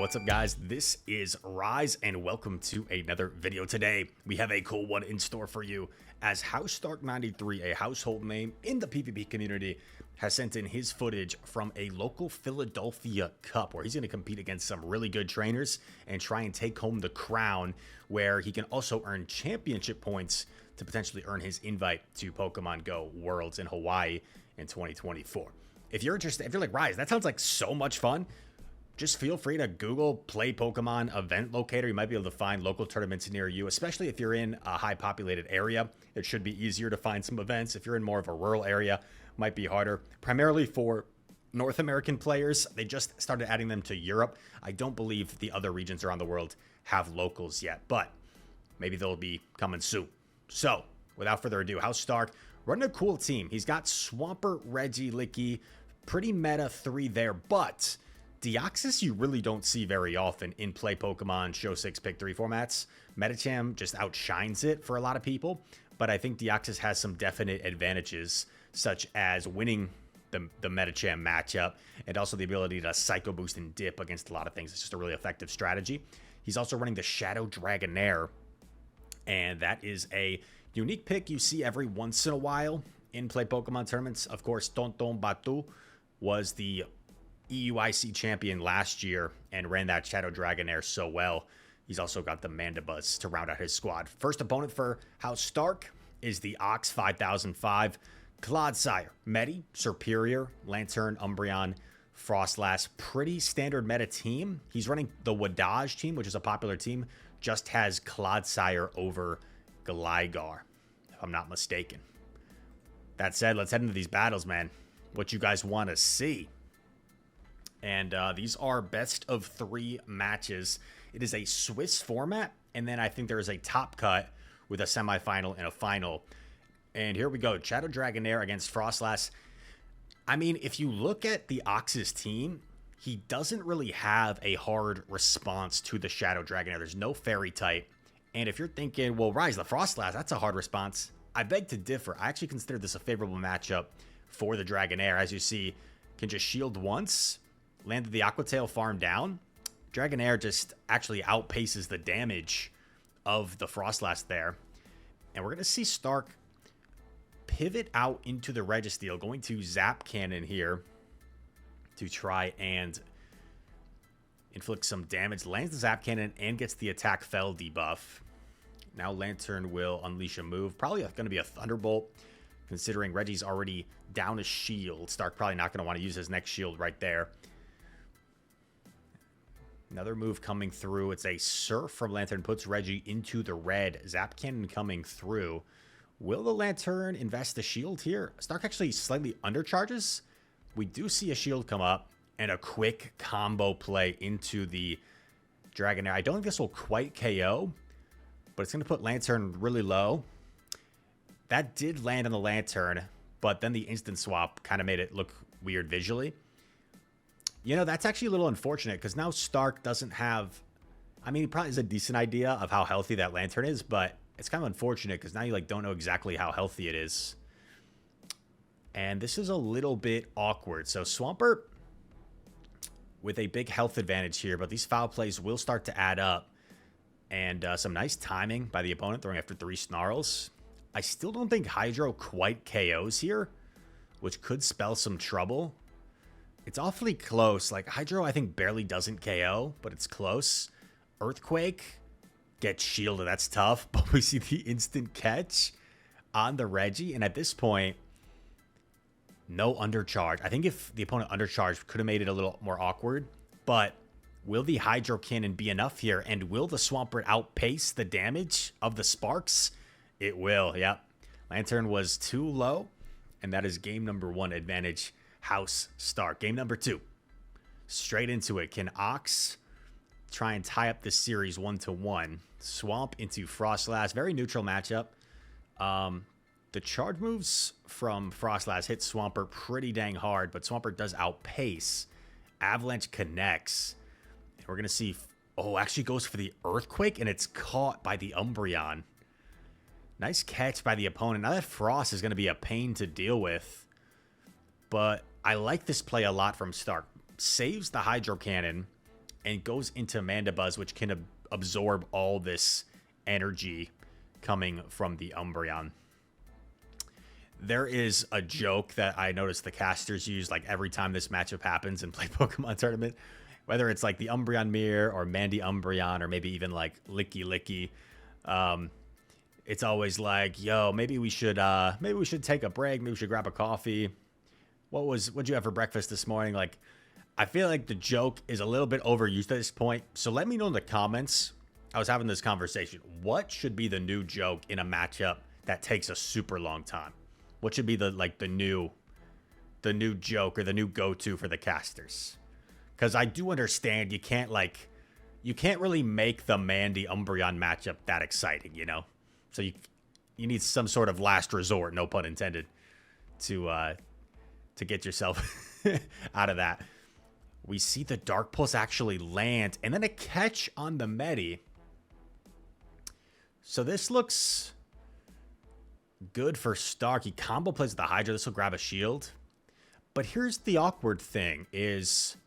What's up, guys? This is Rise, and welcome to another video. Today, we have a cool one in store for you, as House Stark 93, a household name in the PvP community, has sent in his footage from a local Philadelphia Cup, where he's going to compete against some really good trainers and try and take home the crown, where he can also earn championship points to potentially earn his invite to Pokemon Go Worlds in Hawaii in 2024. If you're interested, if you're like, Rise, that sounds like so much fun, just feel free to Google Play Pokemon Event Locator. You might be able to find local tournaments near you, especially if you're in a high populated area. It should be easier to find some events. If you're in more of a rural area, it might be harder. Primarily for North American players, they just started adding them to Europe. I don't believe the other regions around the world have locals yet, but maybe they'll be coming soon. So, without further ado, House Stark running a cool team. He's got Swampert, Regieleki, pretty meta 3 there, but Deoxys you really don't see very often in Play Pokemon Show 6 Pick 3 formats. Medicham just outshines it for a lot of people, but I think Deoxys has some definite advantages, such as winning the Medicham matchup, and also the ability to Psycho Boost and dip against a lot of things. It's just a really effective strategy. He's also running the Shadow Dragonair, and that is a unique pick you see every once in a while in Play Pokemon tournaments. Of course, Tonton Batu was the EUIC champion last year and ran that Shadow Dragonair so well. He's also got the Mandibuzz to round out his squad. First opponent for House Stark is the Ox 5005. Clodsire, Medi, Superior, Lantern, Umbreon, Frostlass. Pretty standard meta team. He's running the Wadage team, which is a popular team. Just has Clodsire over Gligar, if I'm not mistaken. That said, let's head into these battles, man. What you guys want to see. And these are best of 3 matches. It is a Swiss format, and then I think there is a top cut with a semifinal and a final. And here we go. Shadow Dragonair against Frostlass. I mean, if you look at the Ox's team, he doesn't really have a hard response to the Shadow Dragonair. There's no fairy type. And if you're thinking, well, Rise, the Frostlass, that's a hard response, I beg to differ. I actually consider this a favorable matchup for the Dragonair. As you see, can just shield once, landed the Aqua Tail farm down. Dragonair just actually outpaces the damage of the Frostlass there. And we're going to see Stark pivot out into the Registeel, going to Zap Cannon here to try and inflict some damage. Lands the Zap Cannon and gets the Attack Fell debuff. Now Lantern will unleash a move. Probably going to be a Thunderbolt, considering Reggie's already down a shield. Stark probably not going to want to use his next shield right there. Another move coming through. It's a Surf from Lantern. Puts Reggie into the red. Zap Cannon coming through. Will the Lantern invest the shield here? Stark actually slightly undercharges. We do see a shield come up and a quick combo play into the Dragonair. I don't think this will quite KO, but it's going to put Lantern really low. That did land on the Lantern, but then the instant swap kind of made it look weird visually. You know, that's actually a little unfortunate, because now Stark doesn't have... I mean, he probably has a decent idea of how healthy that Lantern is, but it's kind of unfortunate, because now you don't know exactly how healthy it is. And this is a little bit awkward. So Swampert with a big health advantage here, but these foul plays will start to add up. And some nice timing by the opponent, throwing after 3 Snarls. I still don't think Hydro quite KOs here, which could spell some trouble. It's awfully close. Like, Hydro, I think, barely doesn't KO, but it's close. Earthquake gets shielded. That's tough, but we see the instant catch on the Reggie. And at this point, no undercharge. I think if the opponent undercharged, could have made it a little more awkward. But will the Hydro Cannon be enough here? And will the Swampert outpace the damage of the Sparks? It will, yep. Lantern was too low, and that is game number 1 advantage. House Stark. Game number 2. Straight into it. Can Ox try and tie up this series 1-1? Swamp into Frostlass. Very neutral matchup. The charge moves from Frostlass hit Swampert pretty dang hard, but Swampert does outpace. Avalanche connects. And we're going to see... Oh, actually goes for the Earthquake, and it's caught by the Umbreon. Nice catch by the opponent. Now that Frost is going to be a pain to deal with, but I like this play a lot from Stark. Saves the Hydro Cannon and goes into Mandibuzz, which can absorb all this energy coming from the Umbreon. There is a joke that I noticed the casters use like every time this matchup happens in Play Pokemon Tournament, whether it's like the Umbreon Mirror or Mandy Umbreon or maybe even like Licky Licky. It's always like, yo, maybe we should take a break. Maybe we should grab a coffee. What'd you have for breakfast this morning? Like, I feel like the joke is a little bit overused at this point. So let me know in the comments. I was having this conversation. What should be the new joke in a matchup that takes a super long time? What should be the new joke or the new go-to for the casters? Because I do understand you can't really make the Mandy Umbreon matchup that exciting, you know? So you need some sort of last resort, no pun intended, to get yourself out of that. We see the Dark Pulse actually land, and then a catch on the Medi. So this looks good for Stark. He combo plays with the Hydra. This will grab a shield. But here's the awkward thing is,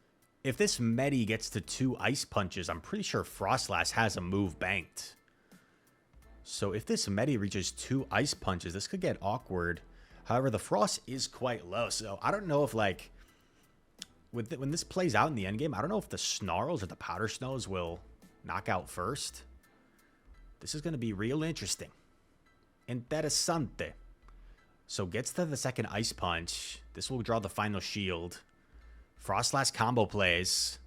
if this Medi gets to 2 Ice Punches, I'm pretty sure Frostlass has a move banked. So if this Medi reaches 2 Ice Punches, this could get awkward. However, the Frost is quite low. So I don't know if when this plays out in the endgame, I don't know if the Snarls or the Powder Snows will knock out first. This is going to be real interesting. Interessante. So gets to the second Ice Punch. This will draw the final shield. Frostlass combo plays.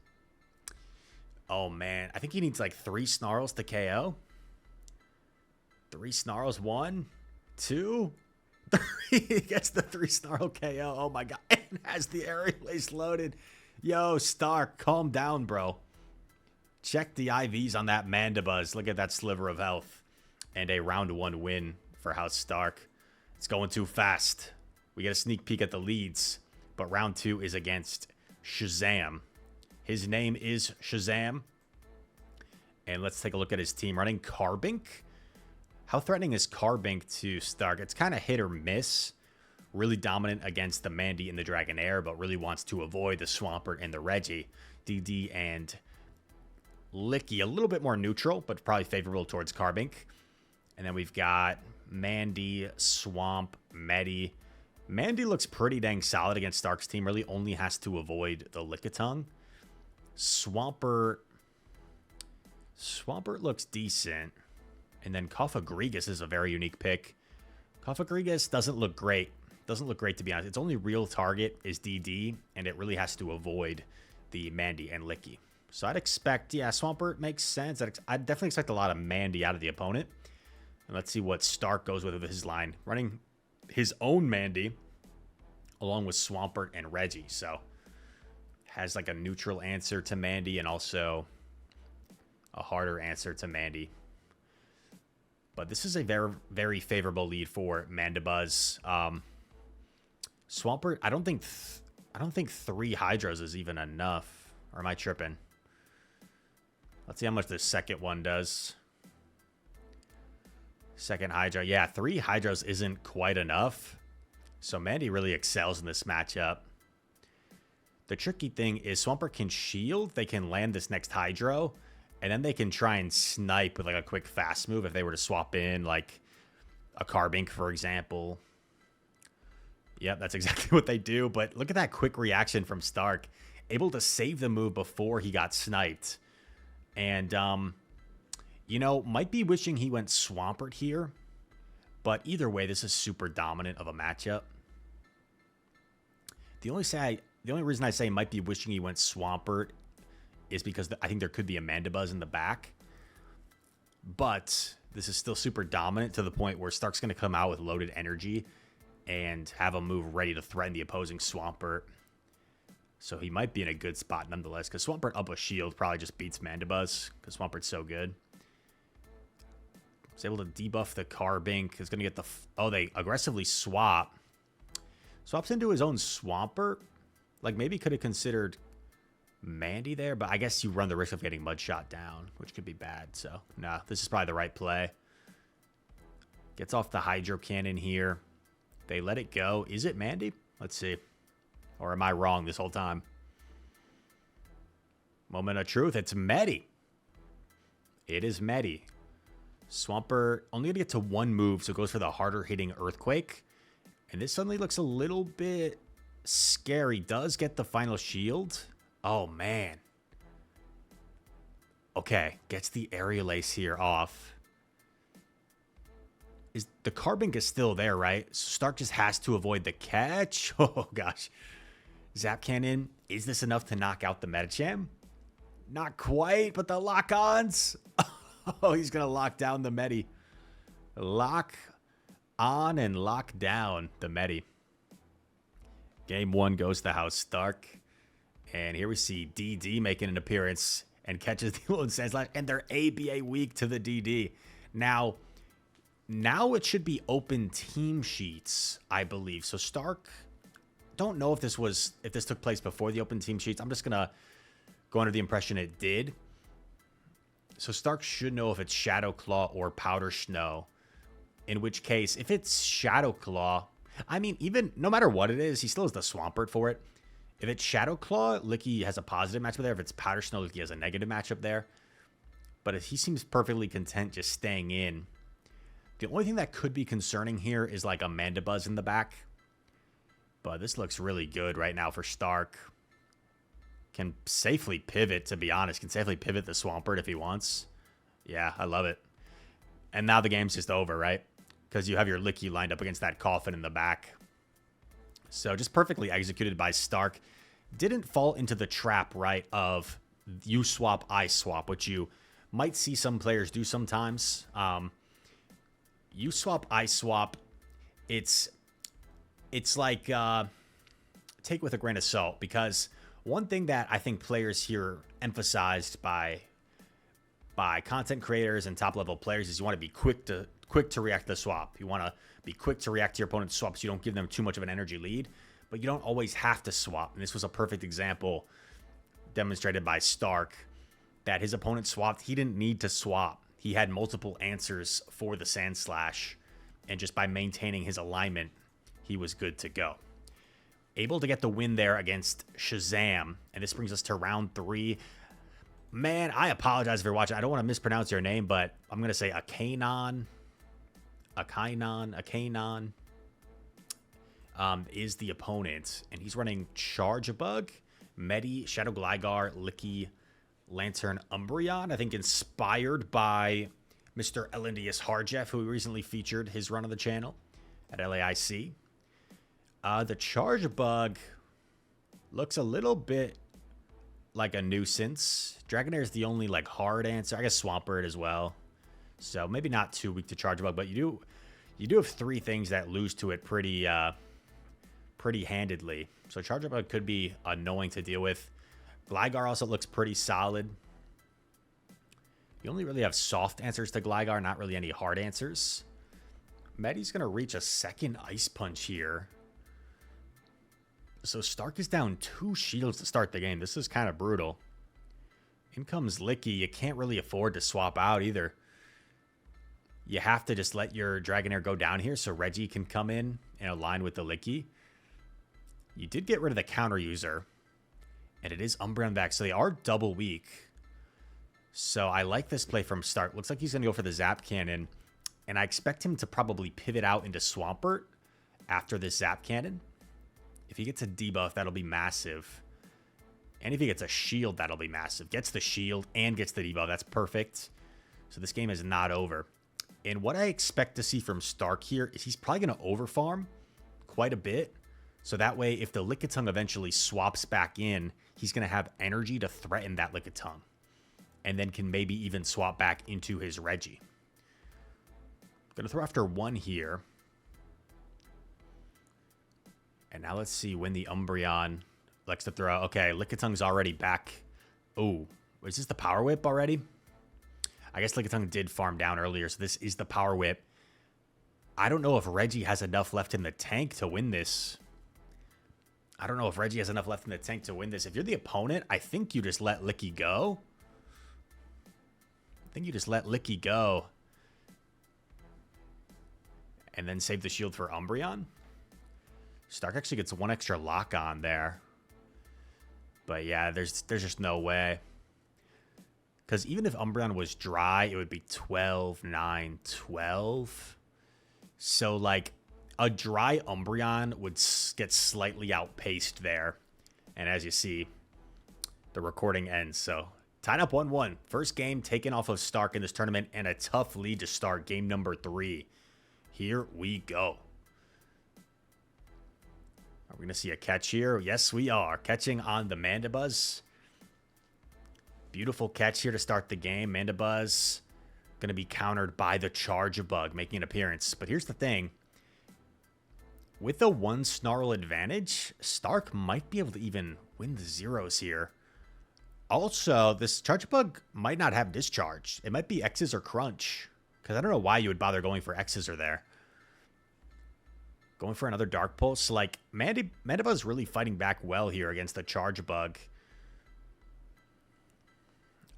Oh, man. I think he needs like 3 Snarls to KO. 3 Snarls. 1, 2, 3. He gets the 3 Snarl KO. Oh, my God. And has the aerial ace loaded. Yo, Stark, calm down, bro. Check the IVs on that Mandibuzz. Look at that sliver of health. And a round 1 win for House Stark. It's going too fast. We get a sneak peek at the leads. But round 2 is against Shazam. His name is Shazam. And let's take a look at his team. Running Carbink. How threatening is Carbink to Stark? It's kind of hit or miss. Really dominant against the Mandy and the Dragonair, but really wants to avoid the Swampert and the Reggie. DD and Licky, a little bit more neutral, but probably favorable towards Carbink. And then we've got Mandy, Swamp, Medi. Mandy looks pretty dang solid against Stark's team. Really only has to avoid the Lickitung. Swampert looks decent. And then Cofagrigus is a very unique pick. Cofagrigus doesn't look great. Doesn't look great, to be honest. Its only real target is DD, and it really has to avoid the Mandy and Licky. So I'd expect, yeah, Swampert makes sense. I'd definitely expect a lot of Mandy out of the opponent. And let's see what Stark goes with his line. Running his own Mandy along with Swampert and Reggie. So has like a neutral answer to Mandy and also a harder answer to Mandy. But this is a very, very favorable lead for Mandibuzz. Swampert, I don't think 3 Hydros is even enough. Or am I tripping? Let's see how much the second one does. Second Hydra. Yeah, 3 Hydros isn't quite enough. So Mandy really excels in this matchup. The tricky thing is Swampert can shield. They can land this next Hydro. And then they can try and snipe with like a quick fast move if they were to swap in like a Carbink, for example. Yep, that's exactly what they do. But look at that quick reaction from Stark. Able to save the move before he got sniped. And, you know, might be wishing he went Swampert here. But either way, this is super dominant of a matchup. The only reason I say might be wishing he went Swampert is because I think there could be a Mandibuzz in the back. But this is still super dominant to the point where Stark's going to come out with loaded energy and have a move ready to threaten the opposing Swampert. So he might be in a good spot nonetheless, because Swampert up a shield probably just beats Mandibuzz, because Swampert's so good. He's able to debuff the Carbink. He's going to get the... Oh, they aggressively swap. Swaps into his own Swampert. Like, maybe could have considered Mandy there, but I guess you run the risk of getting Mudshot down, which could be bad. So, nah, this is probably the right play. Gets off the Hydro Cannon here. They let it go. Is it Mandy? Let's see. Or am I wrong this whole time? Moment of truth. It's Medi. It is Medi. Swampert only going to get to one move, so it goes for the harder hitting Earthquake. And this suddenly looks a little bit scary. Does get the final shield. Oh, man. Okay, gets the Aerial Ace here off. Is the Carbink is still there, right? So Stark just has to avoid the catch. Oh, gosh. Zap Cannon. Is this enough to knock out the Medicham? Not quite, but the lock-ons. Oh, he's going to lock down the Medi. Lock on and lock down the Medi. Game 1 goes to House Stark. And here we see DD making an appearance and catches the Lone Sandslash. And they're ABA weak to the DD. Now it should be open team sheets, I believe. So Stark, don't know if this took place before the open team sheets. I'm just going to go under the impression it did. So Stark should know if it's Shadow Claw or Powder Snow. In which case, if it's Shadow Claw, I mean, even no matter what it is, he still has the Swampert for it. If it's Shadow Claw, Licky has a positive matchup there. If it's Powder Snow, Licky has a negative matchup there. But he seems perfectly content just staying in. The only thing that could be concerning here is like a Mandibuzz in the back. But this looks really good right now for Stark. Can safely pivot, to be honest. Can safely pivot the Swampert if he wants. Yeah, I love it. And now the game's just over, right? Because you have your Licky lined up against that Coffin in the back. So just perfectly executed by Stark. Didn't fall into the trap, right, of you swap, I swap, which you might see some players do sometimes. You swap, I swap. It's like take with a grain of salt, because one thing that I think players here emphasized by content creators and top level players is you want to be quick to react to the swap. You want to be quick to react to your opponent's swap so you don't give them too much of an energy lead, but you don't always have to swap. And this was a perfect example demonstrated by Stark that his opponent swapped. He didn't need to swap. He had multiple answers for the Sandslash, and just by maintaining his alignment, he was good to go. Able to get the win there against Shazam, and this brings us to round 3. Man, I apologize if you're watching. I don't want to mispronounce your name, but I'm going to say Akainon is the opponent, and he's running Chargebug, Medi, Shadow Gligar, Licky, Lantern, Umbreon. I think inspired by Mr. Elendius Harjeff, who we recently featured his run on the channel at LAIC. The Chargebug looks a little bit like a nuisance. Dragonair is the only like hard answer. I guess Swampert as well. So maybe not too weak to Chargebug, but you do have 3 things that lose to it pretty handedly. So Chargebug could be annoying to deal with. Gligar also looks pretty solid. You only really have soft answers to Gligar, not really any hard answers. Medi's going to reach a second Ice Punch here. So Stark is down 2 shields to start the game. This is kind of brutal. In comes Licky. You can't really afford to swap out either. You have to just let your Dragonair go down here so Reggie can come in and align with the Licky. You did get rid of the counter user. And it is Umbreon back, so they are double weak. So I like this play from Stark. Looks like he's going to go for the Zap Cannon. And I expect him to probably pivot out into Swampert after this Zap Cannon. If he gets a debuff, that'll be massive. And if he gets a shield, that'll be massive. Gets the shield and gets the debuff. That's perfect. So this game is not over. And what I expect to see from Stark here is he's probably going to overfarm quite a bit. So that way, if the Lickitung eventually swaps back in, he's going to have energy to threaten that Lickitung. And then can maybe even swap back into his Reggie. Going to throw after 1 here. And now let's see when the Umbreon likes to throw. Okay, Lickitung's already back. Oh, is this the Power Whip already? I guess Lickitung did farm down earlier, so this is the Power Whip. I don't know if Reggie has enough left in the tank to win this. If you're the opponent, I think you just let Licky go. And then save the shield for Umbreon. Stark actually gets 1 extra lock on there. But yeah, there's just no way. Because even if Umbreon was dry, it would be 12, 9, 12. So, like, a dry Umbreon would get slightly outpaced there. And as you see, the recording ends. So, tied up 1-1. First game taken off of Stark in this tournament, and a tough lead to start game number 3. Here we go. Are we going to see a catch here? Yes, we are. Catching on the Mandibuzz. Beautiful catch here to start the game. Mandibuzz going to be countered by the Charjabug, making an appearance. But here's the thing. With a 1 Snarl advantage, Stark might be able to even win the zeros here. Also, this Charjabug might not have Discharge. It might be X's or Crunch. Because I don't know why you would bother going for X's or there. Going for another Dark Pulse. Like, Mandibuzz really fighting back well here against the Charjabug.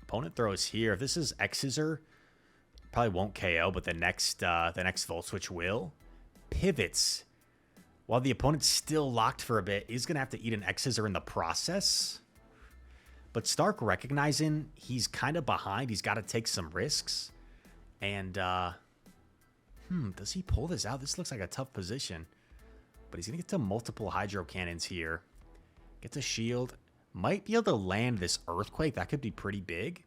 Opponent throws here. If this is X-Scissor, probably won't KO, but the next Volt Switch will. Pivots. While the opponent's still locked for a bit, he's going to have to eat an X-Scissor in the process. But Stark recognizing he's kind of behind. He's got to take some risks. And, does he pull this out? This looks like a tough position. But he's going to get to multiple Hydro Cannons here. Gets a shield. Might be able to land this Earthquake. That could be pretty big.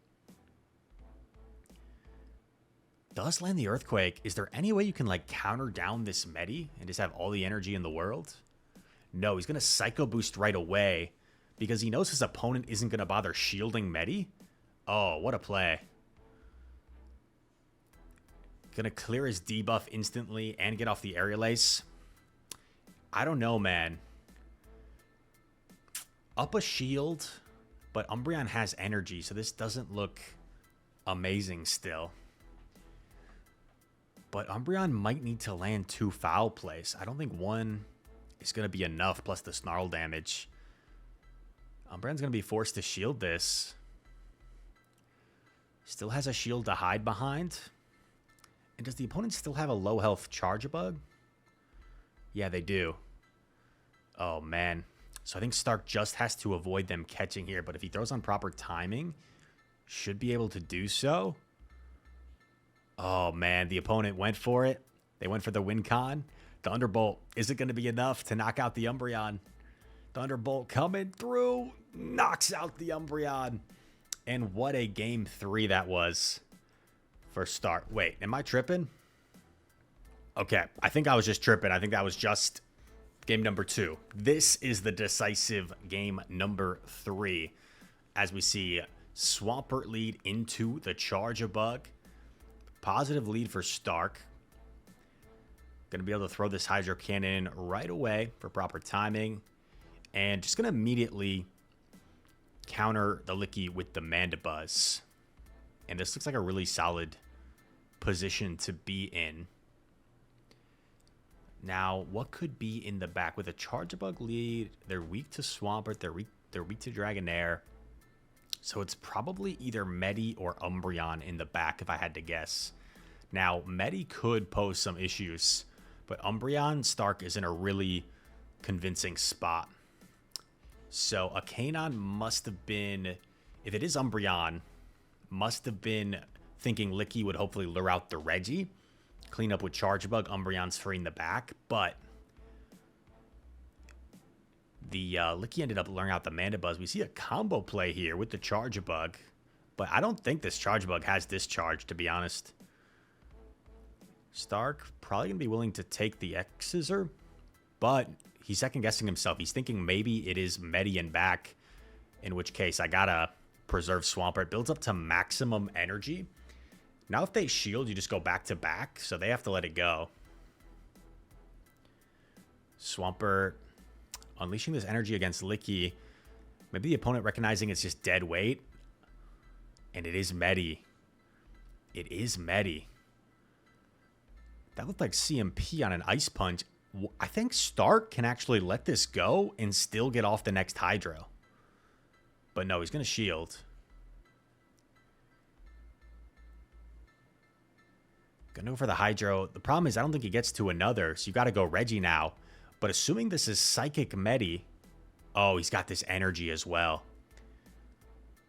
Does land the Earthquake. Is there any way you can, like, counter down this Medi and just have all the energy in the world? No, he's going to Psycho Boost right away because he knows his opponent isn't going to bother shielding Medi. Oh, what a play. Going to clear his debuff instantly and get off the Aerial Ace. I don't know, man. Up a shield, but Umbreon has energy, so this doesn't look amazing still. But Umbreon might need to land 2 foul plays. I don't think 1 is going to be enough, plus the Snarl damage. Umbreon's going to be forced to shield this. Still has a shield to hide behind. And does the opponent still have a low health Charjabug? Yeah, they do. Oh, man. So I think Stark just has to avoid them catching here. But if he throws on proper timing, should be able to do so. Oh, man. The opponent went for it. They went for the win con. Thunderbolt. Is it going to be enough to knock out the Umbreon? Thunderbolt coming through. Knocks out the Umbreon. And what a game 3 that was for Stark. Wait, am I tripping? Okay, I think I was just tripping. I think that was just game number 2. This is the decisive game number 3. As we see Swampert lead into the Charjabug. Positive lead for Stark. Going to be able to throw this Hydro Cannon right away for proper timing. And just going to immediately counter the Licky with the Mandibuzz. And this looks like a really solid position to be in. Now, what could be in the back? With a Charjabug lead, they're weak to Swampert, they're weak to Dragonair. So it's probably either Medi or Umbreon in the back, if I had to guess. Now, Medi could pose some issues, but Umbreon, Stark is in a really convincing spot. So a Kanon must have been, if it is Umbreon, must have been thinking Licky would hopefully lure out the Reggie. Clean up with Charjabug. Umbreon's free in the back, but the Licky ended up luring out the Mandibuzz. We see a combo play here with the Charjabug, but I don't think this Charjabug has Discharge, to be honest. Stark probably going to be willing to take the X-Scissor, but he's second-guessing himself. He's thinking maybe it is Medi and back, in which case I got to preserve Swampert. Builds up to maximum energy. Now if they shield, you just go back-to-back, so they have to let it go. Swampert unleashing this energy against Licky. Maybe the opponent recognizing it's just dead weight. And it is Medi. It is Medi. That looked like CMP on an Ice Punch. I think Stark can actually let this go and still get off the next Hydro. But no, he's going to shield. Gonna go for the Hydro. The problem is I don't think he gets to another, so you got to go Reggie now. But assuming this is Psychic Medi, oh, he's got this energy as well.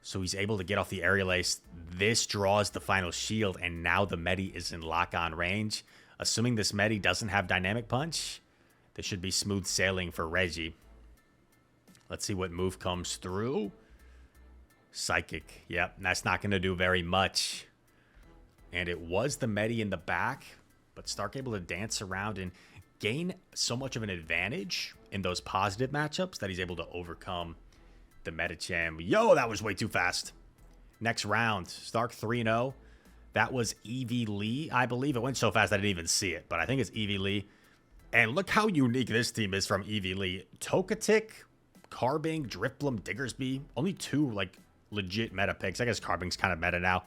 So he's able to get off the aerial ace. This draws the final shield, and now the Medi is in lock-on range. Assuming this Medi doesn't have dynamic punch, this should be smooth sailing for Reggie. Let's see what move comes through. Psychic. Yep, that's not going to do very much. And it was the Medi in the back, but Stark able to dance around and gain so much of an advantage in those positive matchups that he's able to overcome the Medicham. Yo, that was way too fast. Next round, Stark 3-0. That was Evie Lee, I believe. It went so fast I didn't even see it, but I think it's Evie Lee. And look how unique this team is from Evie Lee. Togetic, Carbink, Drifblim, Diggersby. Only 2, like, legit meta picks. I guess Carbink's kind of meta now.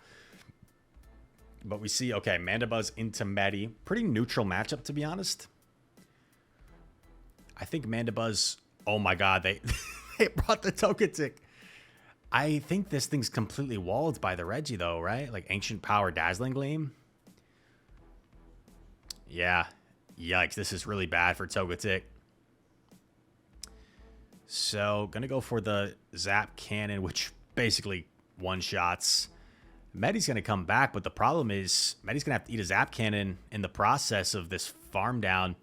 But we see, okay, Mandibuzz into Medi. Pretty neutral matchup, to be honest. I think Mandibuzz... Oh, my God. They brought the Togetic. I think this thing's completely walled by the Reggie, though, right? Like, Ancient Power, Dazzling Gleam. Yeah. Yikes. This is really bad for Togetic. So, gonna go for the Zap Cannon, which basically one-shots. Medi's going to come back, but the problem is Medi's going to have to eat a Zap Cannon in the process of this farm down.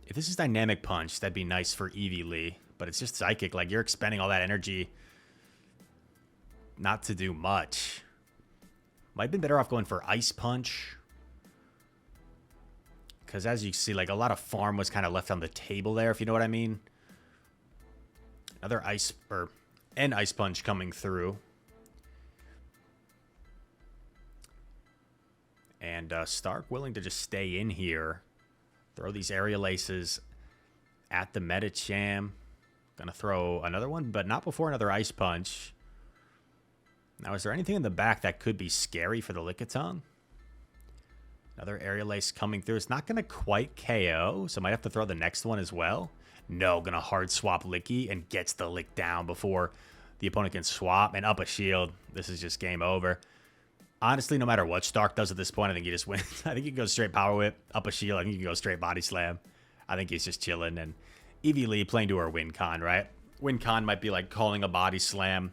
If this is Dynamic Punch, that'd be nice for Evie Lee, but it's just Psychic. Like, you're expending all that energy not to do much. Might have been better off going for Ice Punch. Because as you see, like, a lot of farm was kind of left on the table there, if you know what I mean. Another Ice Punch coming through. And Stark willing to just stay in here. Throw these aerial aces at the Medicham. Gonna throw another one, but not before another Ice Punch. Now, is there anything in the back that could be scary for the Lickitung? Another aerial ace coming through. It's not gonna quite KO, so might have to throw the next one as well. No, gonna hard swap Licky and gets the Lick down before the opponent can swap and up a shield. This is just game over. Honestly, no matter what Stark does at this point, I think he just wins. I think he can go straight Power Whip, up a shield. I think he can go straight Body Slam. I think he's just chilling. And Evie Lee playing to her win con, right? Win con might be like calling a Body Slam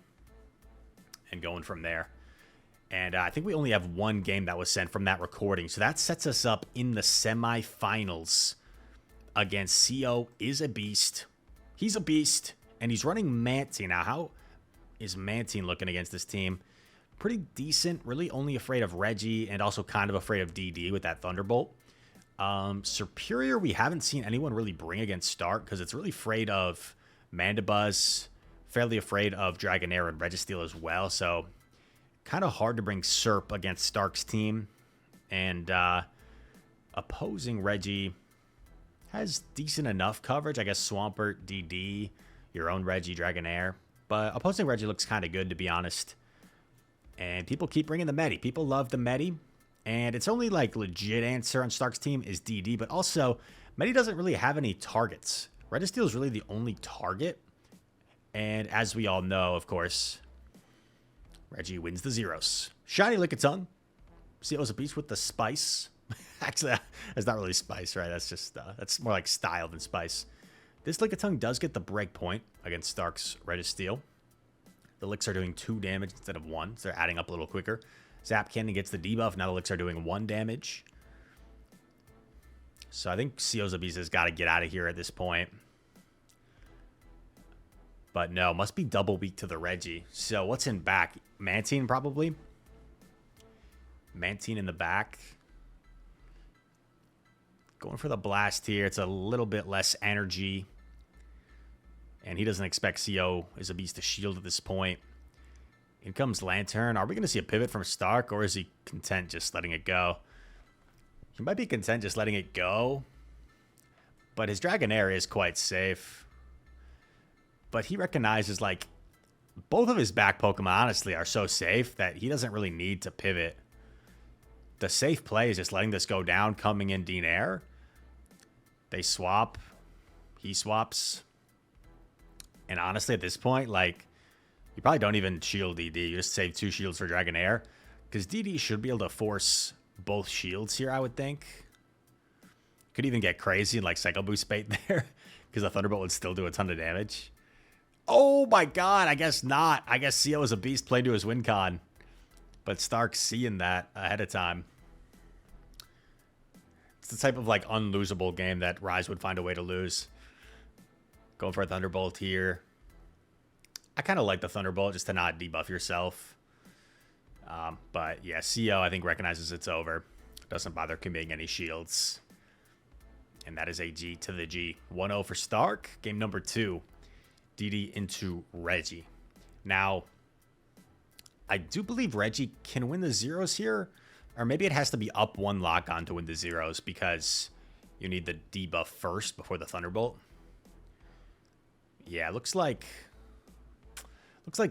and going from there. And I think we only have one game that was sent from that recording. So that sets us up in the semifinals against CO is a beast. He's a beast. And he's running Mantine. Now, how is Mantine looking against this team? Pretty decent. Really only afraid of Reggie and also kind of afraid of DD with that Thunderbolt. Superior, we haven't seen anyone really bring against Stark because it's really afraid of Mandibuzz. Fairly afraid of Dragonair and Registeel as well. So kind of hard to bring Serp against Stark's team. And opposing Reggie has decent enough coverage. I guess Swampert, DD, your own Reggie, Dragonair. But opposing Reggie looks kind of good, to be honest. And people keep bringing the Medi. People love the Medi. And it's only like legit answer on Stark's team is DD. But also, Medi doesn't really have any targets. Registeel is really the only target. And as we all know, of course, Reggie wins the zeros. Shiny Lickitung. CO's a beast with the spice. Actually, that's not really spice, right? That's just, that's more like style than spice. This Lickitung does get the break point against Stark's Registeel. The Licks are doing 2 damage instead of 1, so they're adding up a little quicker. Zap Cannon gets the debuff. Now the Licks are doing 1 damage. So I think CO's a beast has got to get out of here at this point. But no, must be double weak to the Reggie. So what's in back? Mantine probably. Mantine in the back. Going for the blast here. It's a little bit less energy. And he doesn't expect CO is a beast to shield at this point. In comes Lantern. Are we going to see a pivot from Stark, or is he content just letting it go? He might be content just letting it go. But his Dragonair is quite safe. But he recognizes, like, both of his back Pokemon, honestly, are so safe that he doesn't really need to pivot. The safe play is just letting this go down, coming in Denair. They swap. He swaps. And honestly, at this point, like, you probably don't even shield DD. You just save 2 shields for Dragonair. Because DD should be able to force both shields here, I would think. Could even get crazy and, like, Psycho Boost bait there. Because the Thunderbolt would still do a ton of damage. Oh my god, I guess not. I guess CO is a beast playing to his win con. But Stark's seeing that ahead of time. It's the type of like unlosable game that Rise would find a way to lose. Going for a Thunderbolt here. I kind of like the Thunderbolt just to not debuff yourself. But yeah, CO I think recognizes it's over. Doesn't bother committing any shields. And that is a G to the G. 1-0 for Stark. Game number 2. DD into Reggie. Now, I do believe Reggie can win the zeros here. Or maybe it has to be up 1 lock-on to win the zeros because you need the debuff first before the Thunderbolt. Yeah, looks like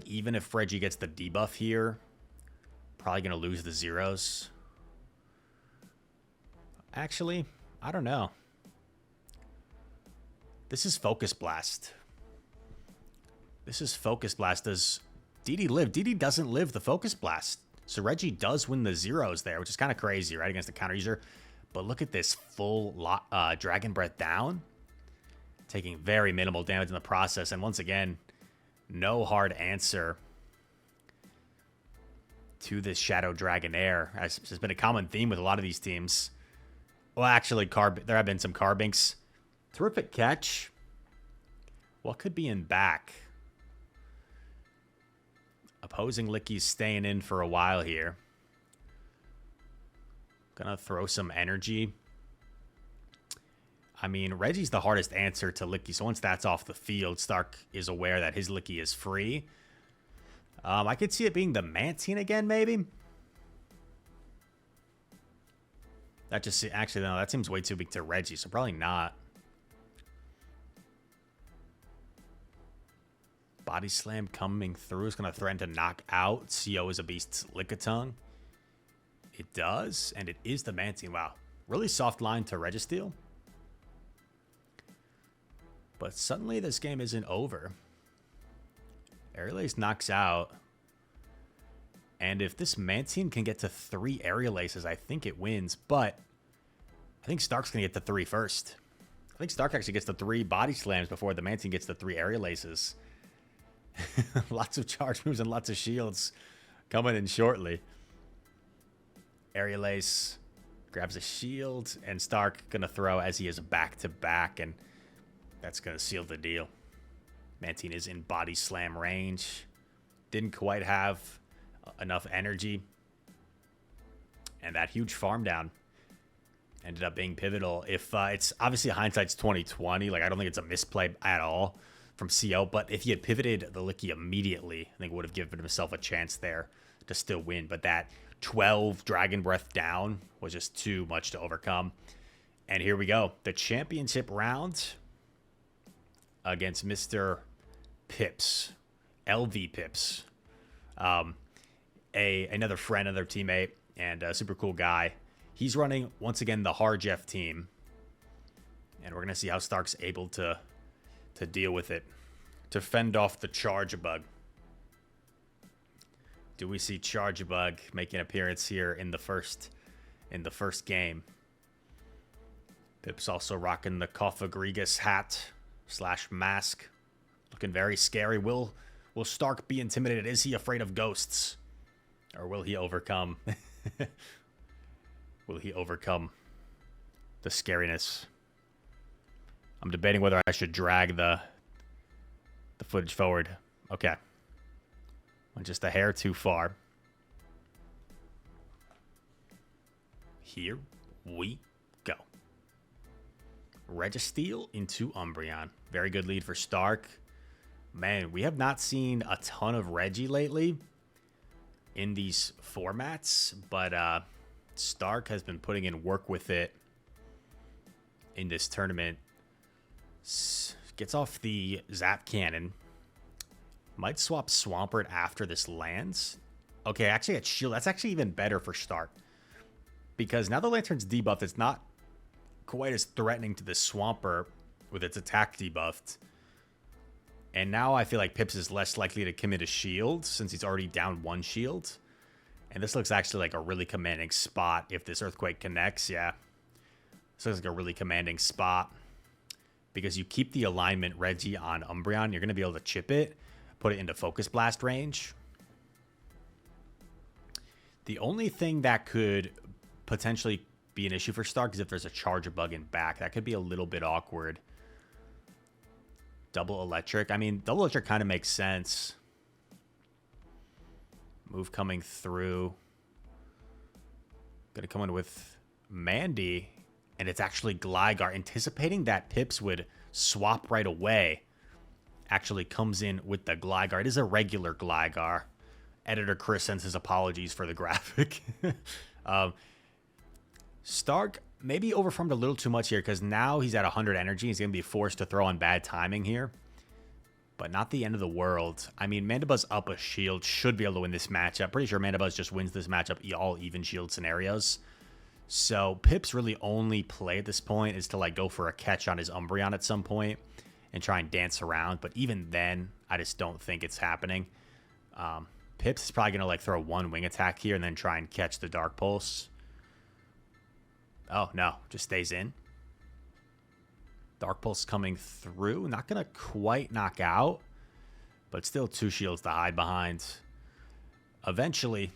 even if Reggie gets the debuff here, probably going to lose the zeros. Actually, I don't know. This is Focus Blast. This is Focus Blast. Does DD live? DD doesn't live the Focus Blast. So Reggie does win the zeros there, which is kind of crazy, right, against the counter user. But look at this full Dragon Breath down. Taking very minimal damage in the process. And once again, no hard answer to this Shadow Dragonair. As has been a common theme with a lot of these teams. Well, actually, there have been some Carbinks. Terrific catch. What could be in back? Opposing Licky's staying in for a while here. Gonna throw some energy. I mean, Reggie's the hardest answer to Licky, so once that's off the field, Stark is aware that his Licky is free. I could see it being the Mantine again, maybe. That just... Actually, no, that seems way too big to Reggie, so probably not. Body Slam coming through is going to threaten to knock out CO is a Beast's Lickitung. It does, and it is the Mantine. Wow. Really soft line to Registeel. But suddenly this game isn't over. Aerial Ace knocks out. And if this Mantine can get to 3 Aerial Aces, I think it wins. But I think Stark's going to get the 3 first. I think Stark actually gets the 3 Body Slams before the Mantine gets the 3 Aerial Aces. Lots of charge moves and lots of shields coming in shortly. Aerial Ace grabs a shield, and Stark going to throw as he is back-to-back, and that's going to seal the deal. Mantine is in Body Slam range. Didn't quite have enough energy. And that huge farm down ended up being pivotal. If it's obviously hindsight's 2020, like I don't think it's a misplay at all from CO, but if he had pivoted the Licky immediately, I think would have given himself a chance there to still win. But that 12 Dragon Breath down was just too much to overcome. And here we go. The championship round against Mr. Pips. LV Pips. Another friend, another teammate, and a super cool guy. He's running, once again, the Harjeff team. And we're going to see how Stark's able to deal with it, to fend off the Charge-a-Bug. Do we see Charge-a-Bug make an appearance here in the first game? Pip's also rocking the Koffagrigus hat / mask. Looking very scary. Will Stark be intimidated? Is he afraid of ghosts? Or will he overcome? Will he overcome the scariness? I'm debating whether I should drag the footage forward. Okay. Went just a hair too far. Here we go. Registeel into Umbreon. Very good lead for Stark. Man, we have not seen a ton of Reggie lately in these formats, but Stark has been putting in work with it in this tournament. Gets off the Zap Cannon. Might swap Swampert after this lands. Okay, actually at Shield, that's actually even better for Stark. Because now the Lantern's debuffed, it's not quite as threatening to the Swampert with its attack debuffed. And now I feel like Pips is less likely to commit a shield since he's already down 1 shield. And this looks actually like a really commanding spot if this Earthquake connects. Yeah. This looks like a really commanding spot. because you keep the alignment Reggie on Umbreon. You're going to be able to chip it, put it into Focus Blast range. The only thing that could potentially be an issue for Stark is if there's a Charger Bug in back. That could be a little bit awkward. Double Electric. I mean, Double Electric kind of makes sense. Move coming through. Going to come in with Mandy. And it's actually Gligar. Anticipating that Pips would swap right away. Actually comes in with the Gligar. It is a regular Gligar. Editor Chris sends his apologies for the graphic. Stark maybe overformed a little too much here because now he's at 100 energy. He's going to be forced to throw on bad timing here. But not the end of the world. I mean, Mandibuzz up a shield should be able to win this matchup. Pretty sure Mandibuzz just wins this matchup all even shield scenarios. So Pip's really only play at this point is to like go for a catch on his Umbreon at some point and try and dance around. But even then, I just don't think it's happening. Pips is probably going to like throw one wing attack here and then try and catch the Dark Pulse. Oh, no. Just stays in. Dark Pulse coming through. Not going to quite knock out. But still 2 shields to hide behind. Eventually,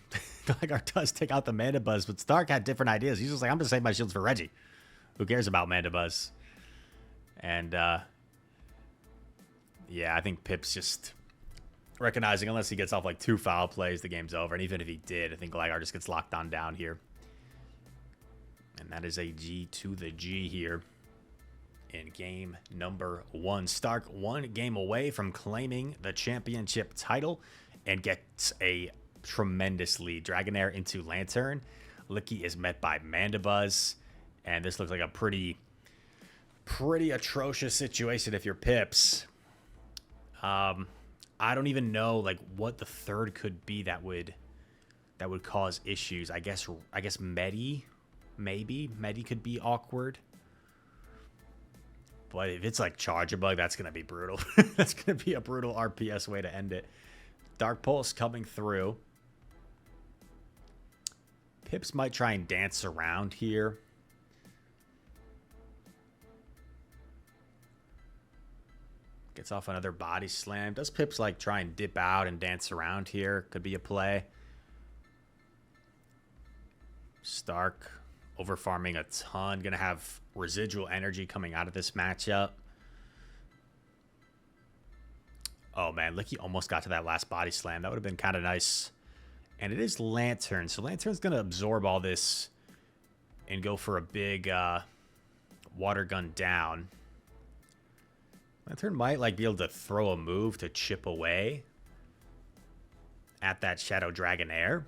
Gligar does take out the Mandibuzz. But Stark had different ideas. He's just like, I'm going to save my shields for Reggie. Who cares about Mandibuzz? And, yeah, I think Pip's just recognizing unless he gets off like 2 foul plays, the game's over. And even if he did, I think Gligar just gets locked on down here. And that is a G to the G here in game number 1. Stark 1 game away from claiming the championship title and gets a tremendous lead. Dragonair into Lantern. Licky is met by Mandibuzz. And this looks like a pretty atrocious situation if you're Pips. I don't even know like what the third could be that would cause issues. I guess Medi. Maybe Medi could be awkward, but if it's like Charger Bug, that's gonna be brutal. That's gonna be a brutal RPS way to end it. Dark Pulse coming through. Pips might try and dance around here. Gets off another Body Slam. Does Pips like try and dip out and dance around here? Could be a play. Stark over farming a ton. Gonna have residual energy coming out of this matchup. Oh man, Licky almost got to that last Body Slam. That would have been kind of nice. And it is Lantern. So Lantern's gonna absorb all this and go for a big water gun down. Lantern might like be able to throw a move to chip away at that Shadow Dragonair.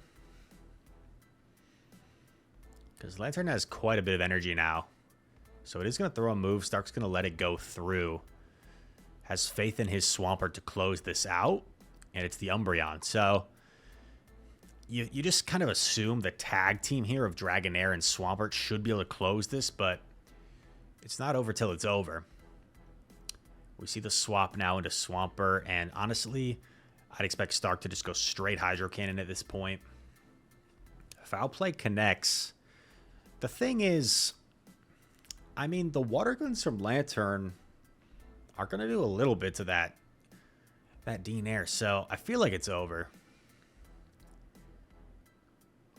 Because Lantern has quite a bit of energy now. So it is going to throw a move. Stark's going to let it go through. Has faith in his Swampert to close this out. And it's the Umbreon. So you just kind of assume the tag team here of Dragonair and Swampert should be able to close this. But it's not over till it's over. We see the swap now into Swampert. And honestly, I'd expect Stark to just go straight Hydro Cannon at this point. Foul Play connects. The thing is, I mean, the water guns from Lantern are going to do a little bit to that Dragonair, so I feel like it's over.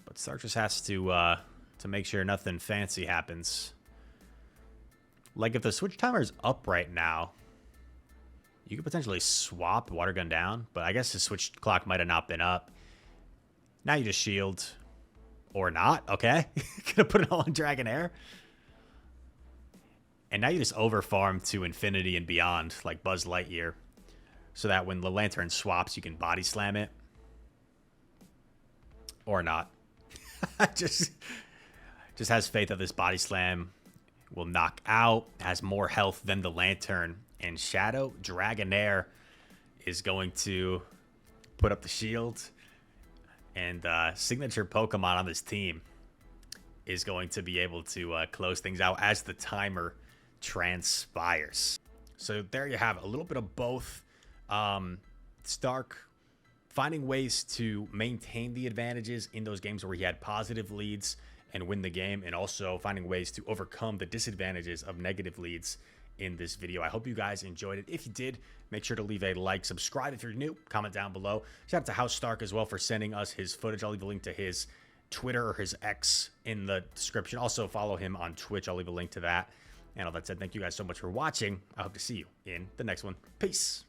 But Stark just has to make sure nothing fancy happens. Like, if the switch timer is up right now, you could potentially swap water gun down, but I guess the switch clock might have not been up. Now you just shield. Or not, okay? Gonna put it all on Dragonair. And now you just overfarm to infinity and beyond, like Buzz Lightyear. So that when the Lantern swaps, you can Body Slam it. Or not. just has faith that this Body Slam will knock out, has more health than the Lantern. And Shadow Dragonair is going to put up the shield. And signature Pokemon on this team is going to be able to close things out as the timer transpires. So there you have it. A little bit of both. Stark finding ways to maintain the advantages in those games where he had positive leads and win the game. And also finding ways to overcome the disadvantages of negative leads in this video. I hope you guys enjoyed it. If you did, make sure to leave a like, subscribe if you're new, comment down below. Shout out to House Stark as well for sending us his footage. I'll leave a link to his Twitter or his X in the description. Also follow him on Twitch. I'll leave a link to that. And all that said, thank you guys so much for watching. I hope to see you in the next one. Peace.